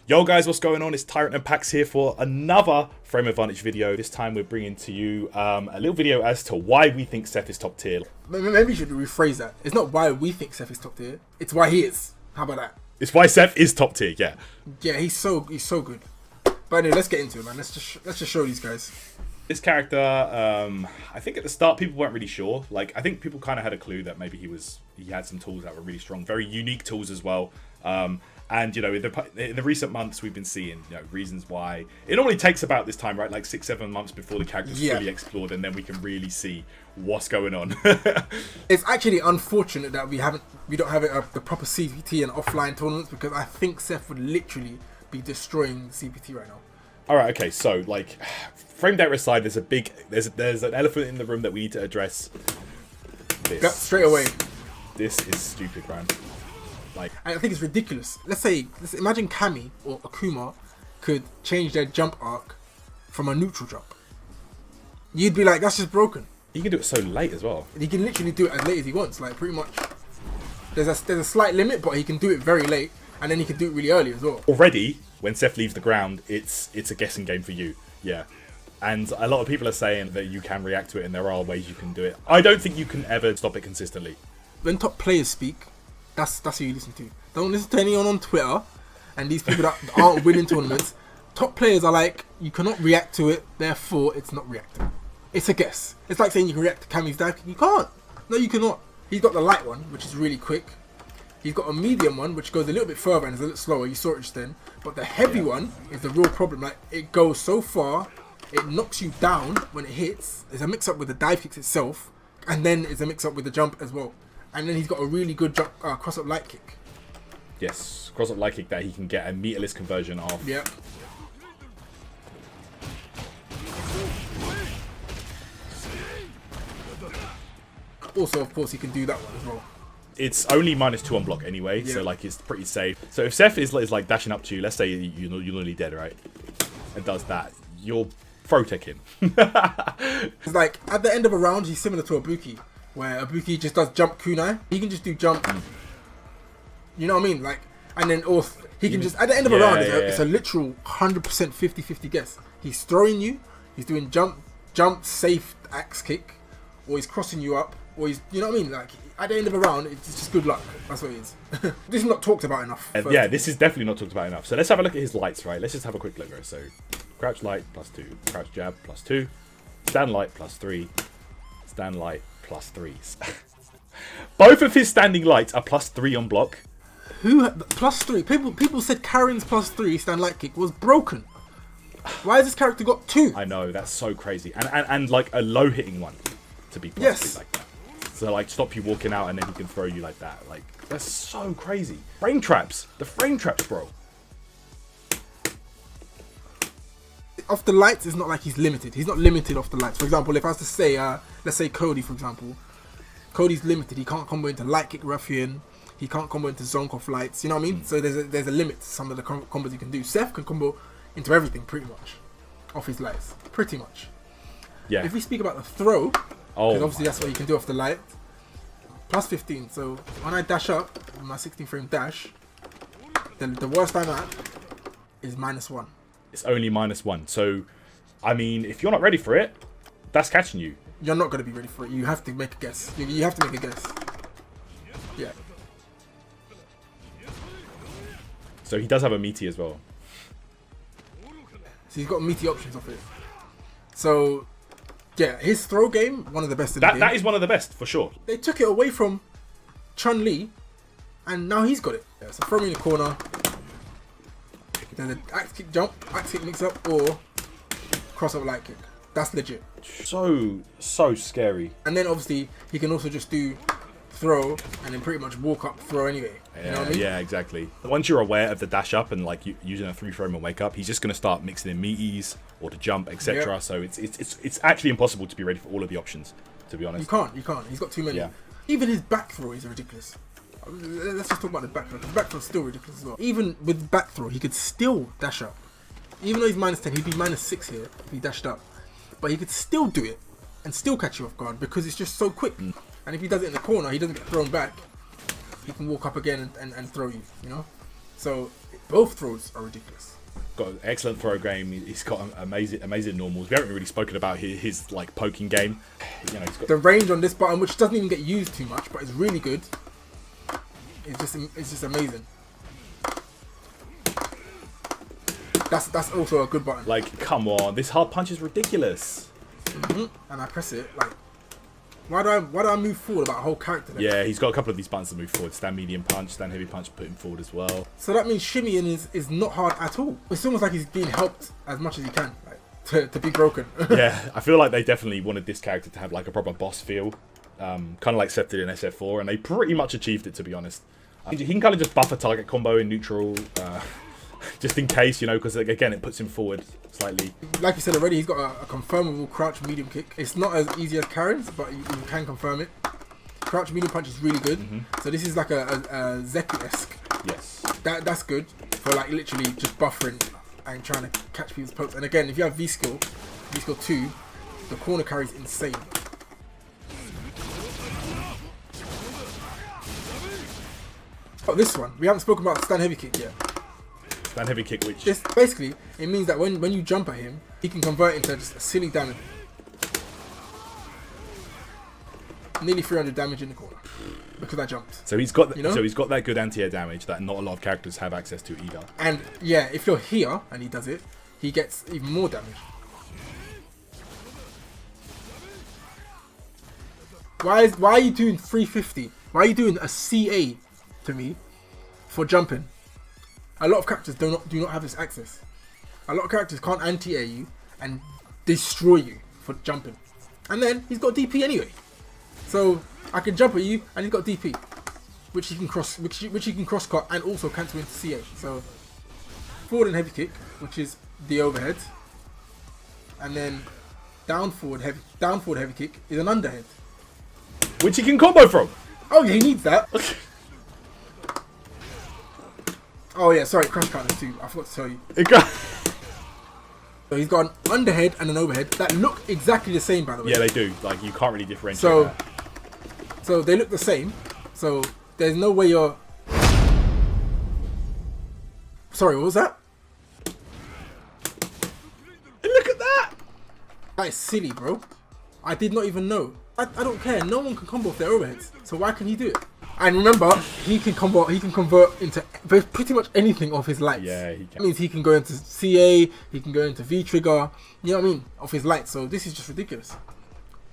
Yo guys, what's going on? It's Tyrant and Packz here for another Frame Advantage video. This time we're bringing to you a little video as to why we think Seth is top tier. Maybe you should rephrase that. It's not why we think Seth is top tier. It's why he is. How about that? It's why Seth is top tier, yeah. Yeah, he's so good. But anyway, let's get into it, man. Let's just show these guys. This character, I think at the start people weren't really sure. Like, I think people kind of had a clue that maybe he had some tools that were really strong, very unique tools as well. And, you know, in the recent months, we've been seeing, you know, reasons why. It normally takes about this time, right? Like 6-7 months before the character's fully explored, and then we can really see what's going on. It's actually unfortunate that we don't have the proper CPT and offline tournaments, because I think Seth would literally be destroying CPT right now. All right, okay, so, like, frame data aside, there's an elephant in the room that we need to address. This. Straight away. This is stupid, man. Like, I think it's ridiculous. Let's imagine Kami or Akuma could change their jump arc from a neutral jump. You'd be like, that's just broken. He can do it so late as well. He can literally do it as late as he wants. Like, pretty much. There's a slight limit, but he can do it very late, and then he can do it really early as well. Already, when Seth leaves the ground, it's a guessing game for you. Yeah. And a lot of people are saying that you can react to it, and there are ways you can do it. I don't think you can ever stop it consistently. When top players speak, that's who you listen to. Don't listen to anyone on Twitter and these people that aren't winning tournaments. Top players are like, you cannot react to it, therefore it's not reacting. It's a guess. It's like saying you can react to Kami's dive. You can't. No, you cannot. He's got the light one, which is really quick. He's got a medium one, which goes a little bit further and is a little slower. You saw it just then. But the heavy one is the real problem. Like, it goes so far, it knocks you down when it hits. There's a mix-up with the dive kicks itself, and then it's a mix-up with the jump as well. And then he's got a really good jump, cross-up light kick. Yes, cross-up light kick that he can get a meterless conversion of. Yeah. Also, of course, he can do that one as well. It's only -2 on block anyway, so like it's pretty safe. So if Seth is like dashing up to you, let's say you're nearly dead, right? And does that, you'll throw tech him. It's like at the end of a round, he's similar to Ibuki, where Ibuki just does jump kunai. He can just do jump. You know what I mean? Like, and then he can just at the end of a round, it's a literal 100% 50-50 guess. He's throwing you. He's doing jump safe axe kick, or he's crossing you up, or he's, you know what I mean? Like, at the end of a round, it's just good luck. That's what it is. This is not talked about enough. Yeah, this is definitely not talked about enough. So let's have a look at his lights, right? Let's just have a quick look, right? So, crouch light +2, crouch jab +2, stand light +3, stand light +3. Both of his standing lights are +3 on block. Who +3? People said Karen's +3 stand light kick was broken. Why has this character got 2? I know, that's so crazy. And like a low hitting one to be +3 like that. So like stop you walking out and then he can throw you like that. Like, that's so crazy. Frame traps. The frame traps, bro. Off the lights, it's not like he's limited. He's not limited off the lights. For example, if I was to say, let's say Cody, for example. Cody's limited. He can't combo into light kick ruffian. He can't combo into zonk off lights. You know what I mean? So there's a limit to some of the combos you can do. Seth can combo into everything pretty much off his lights. Pretty much. Yeah. If we speak about the throw, because obviously that's what you can do off the light. +15. So when I dash up, my 16 frame dash, then the worst I'm at is -1. It's only -1. So, I mean, if you're not ready for it, that's catching you. You're not going to be ready for it. You have to make a guess. You have to make a guess. Yeah. So he does have a meaty as well. So he's got meaty options off it. So, yeah, his throw game, one of the best in the game. That is one of the best, for sure. They took it away from Chun-Li, and now he's got it. Yeah, so throw me in the corner. Then an axe kick jump, axe kick mix up, or cross-up light kick. That's legit. So scary. And then obviously, he can also just do throw, and then pretty much walk up throw anyway. You know what I mean? Yeah, exactly. Once you're aware of the dash up and like using a 3-frame and wake up, he's just going to start mixing in meaties or the jump, etc. Yep. So it's actually impossible to be ready for all of the options, to be honest. You can't. He's got too many. Yeah. Even his back throw is ridiculous. Let's just talk about the back throw. His back throw is still ridiculous as well. Even with back throw, he could still dash up. Even though he's -10, he'd be -6 here if he dashed up. But he could still do it and still catch you off guard because it's just so quick. And if he does it in the corner, he doesn't get thrown back. He can walk up again and throw you, you know? So Both throws are ridiculous. Got an excellent throw game. He's got amazing normals. We haven't really spoken about his like poking game. You know, he's got The range on this button, which doesn't even get used too much, but it's really good. It's just amazing. That's also a good button. like, come on, this hard punch is ridiculous. And I press it like. Why do I move forward about a whole character then? Yeah, he's got a couple of these buttons to move forward. Stand medium punch, stand heavy punch, put him forward as well. So that means shimmying is not hard at all. It's almost like he's being helped as much as he can, like, to be broken. Yeah, I feel like they definitely wanted this character to have like a proper boss feel. Kind of like Seth did in SF4, and they pretty much achieved it, to be honest. He can kind of just buff a target combo in neutral, just in case, you know, because again, it puts him forward slightly. Like you said already, he's got a confirmable crouch medium kick. It's not as easy as Karen's, but you can confirm it. Crouch medium punch is really good. So this is like a Zeku-esque. Yes. That's good for like literally just buffering and trying to catch people's pokes. And again, if you have V-skill 2, the corner carry is insane. Oh, this one. We haven't spoken about stand heavy kick yet. Stand heavy kick, which... This basically, it means that when you jump at him, he can convert into just a silly damage. Nearly 300 damage in the corner. Because I jumped. So he's got You know? so he's got that good anti-air damage that not a lot of characters have access to either. And yeah, if you're here and he does it, he gets even more damage. Why are you doing 350? Why are you doing a CA to me for jumping? A lot of characters do not have this access. A lot of characters can't anti-air you and destroy you for jumping. And then he's got DP anyway. So I can jump at you and he's got DP. Which he can cross cut and also cancel into CA. So forward and heavy kick, which is the overhead. And then down forward heavy kick is an underhead. Which he can combo from! Oh yeah, he needs that. Oh yeah, sorry, crash counters too. I forgot to tell you. So he's got an underhead and an overhead that look exactly the same, by the way. Yeah, they do. Like, you can't really differentiate that. So they look the same. So there's no way you're... Sorry, what was that? Look at that! That is silly, bro. I did not even know. I don't care. No one can combo off their overheads. So why can he do it? And remember, he can convert into pretty much anything off his lights. Yeah, he can. That means he can go into CA, he can go into V-trigger, you know what I mean? Off his lights. So this is just ridiculous.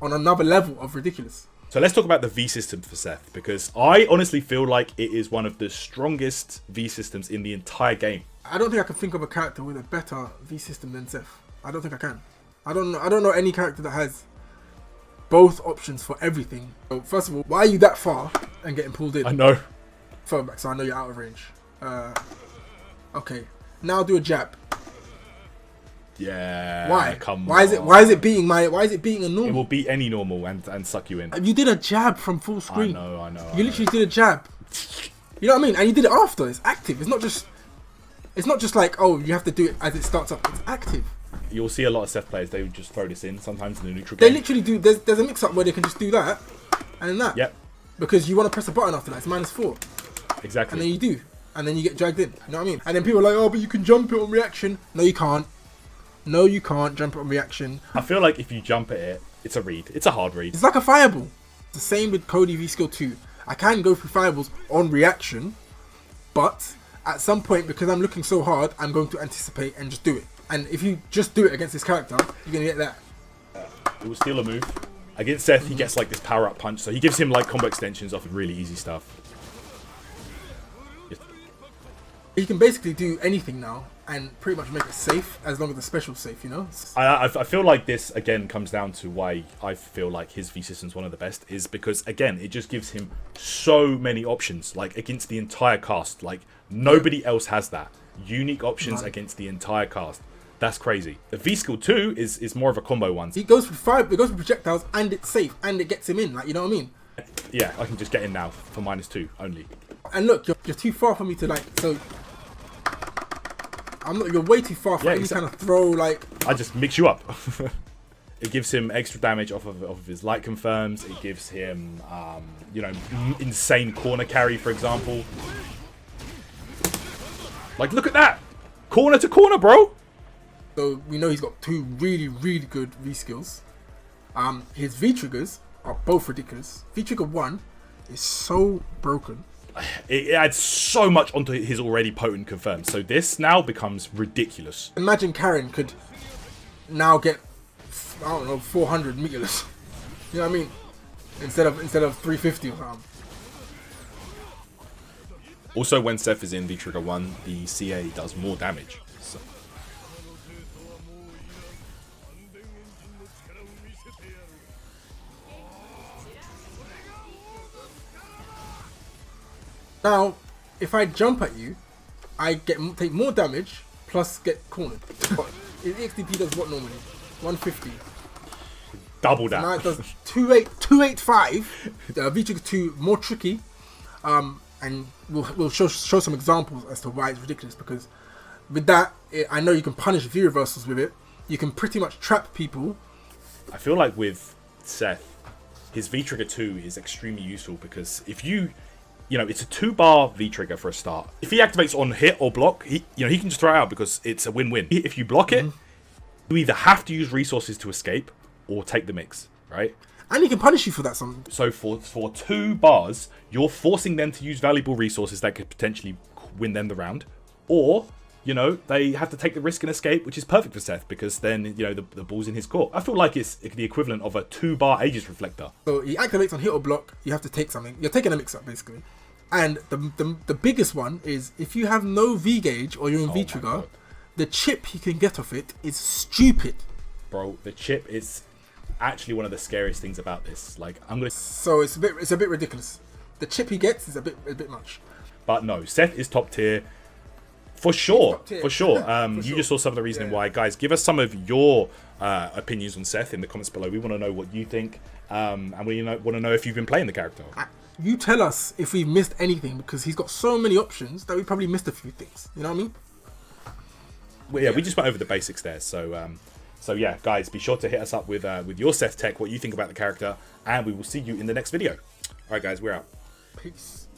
On another level of ridiculous. So let's talk about the V system for Seth, because I honestly feel like it is one of the strongest V systems in the entire game. I don't think I can think of a character with a better V system than Seth. I don't think I can. I don't know any character that has both options for everything. So first of all, why are you that far and getting pulled in? I know. Further back, so I know you're out of range. Okay. Now do a jab. Yeah. Why? Come Why on. is it beating a normal? It will beat any normal and suck you in. You did a jab from full screen. I know. You literally did a jab. You know what I mean? And you did it after. It's active. It's not just like, oh, you have to do it as it starts up. It's active. You'll see a lot of Seth players, they would just throw this in sometimes in the neutral They game. literally do. There's a mix-up where they can just do that and then that. Yep. Because you want to press a button after that. It's -4. Exactly. And then you do. And then you get dragged in. You know what I mean? And then people are like, oh, but you can jump it on reaction. No, you can't. No, you can't jump it on reaction. I feel like if you jump at it, it's a read. It's a hard read. It's like a fireball. It's the same with Cody V Skill 2. I can go through fireballs on reaction, but at some point, because I'm looking so hard, I'm going to anticipate and just do it. And if you just do it against this character, you're going to get that. It will steal a move. Against Seth, he gets like this power-up punch, so he gives him like combo extensions off of really easy stuff. You can basically do anything now and pretty much make it safe, as long as the special's safe, you know? I feel like this, again, comes down to why I feel like his V system's one of the best, is because, again, it just gives him so many options, like, against the entire cast. Like, nobody else has that. Unique options against the entire cast. That's crazy. The V skill 2 is more of a combo one. He goes for it goes for projectiles, and it's safe, and it gets him in, like, you know what I mean? Yeah, I can just get in now for -2 only. And look, you're too far for me to, like, so... you're way too far for any kind of throw, like... I just mix you up. It gives him extra damage off of his light confirms. It gives him, you know, insane corner carry, for example. Like, look at that. Corner to corner, bro. So we know he's got 2 really, really good V skills. His V triggers are both ridiculous. V trigger 1 is so broken. It adds so much onto his already potent confirmed. So this now becomes ridiculous. Imagine Karen could now get, I don't know, 400 meterless. You know what I mean? Instead of 350 or something. Also, when Seth is in V-Trigger 1, the CA does more damage. So. Now, if I jump at you, I take more damage plus get cornered. His XDP does what normally? 150. Double that. Now it does 285. V-Trigger 2 more tricky. And we'll show some examples as to why it's ridiculous, because with that, I know you can punish V reversals with it. You can pretty much trap people. I feel like with Seth, his V-Trigger 2 is extremely useful because if you know, it's a 2-bar V-Trigger for a start. If he activates on hit or block, he can just throw it out because it's a win-win. If you block it, you either have to use resources to escape or take the mix, right? And he can punish you for that. So for 2 bars, you're forcing them to use valuable resources that could potentially win them the round. Or, you know, they have to take the risk and escape, which is perfect for Seth because then, you know, the ball's in his court. I feel like it's the equivalent of a 2-bar Aegis Reflector. So he activates on hit or block, you have to take something. You're taking a mix-up, basically. And the biggest one is if you have no V-Gauge or you're in V-Trigger, the chip you can get off it is stupid. Bro, the chip is actually one of the scariest things about this. Like, So it's a bit ridiculous. The chip he gets is a bit much. But no, Seth is top tier. For sure. For sure. For You sure. just saw some of the reasoning why. Guys, give us some of your opinions on Seth in the comments below. We want to know what you think. And we want to know if you've been playing the character. You tell us if we've missed anything, because he's got so many options that we probably missed a few things. You know what I mean? Well, yeah, we just went over the basics there. So yeah, guys, be sure to hit us up with your Seth tech, what you think about the character, and we will see you in the next video. All right, guys, we're out. Peace.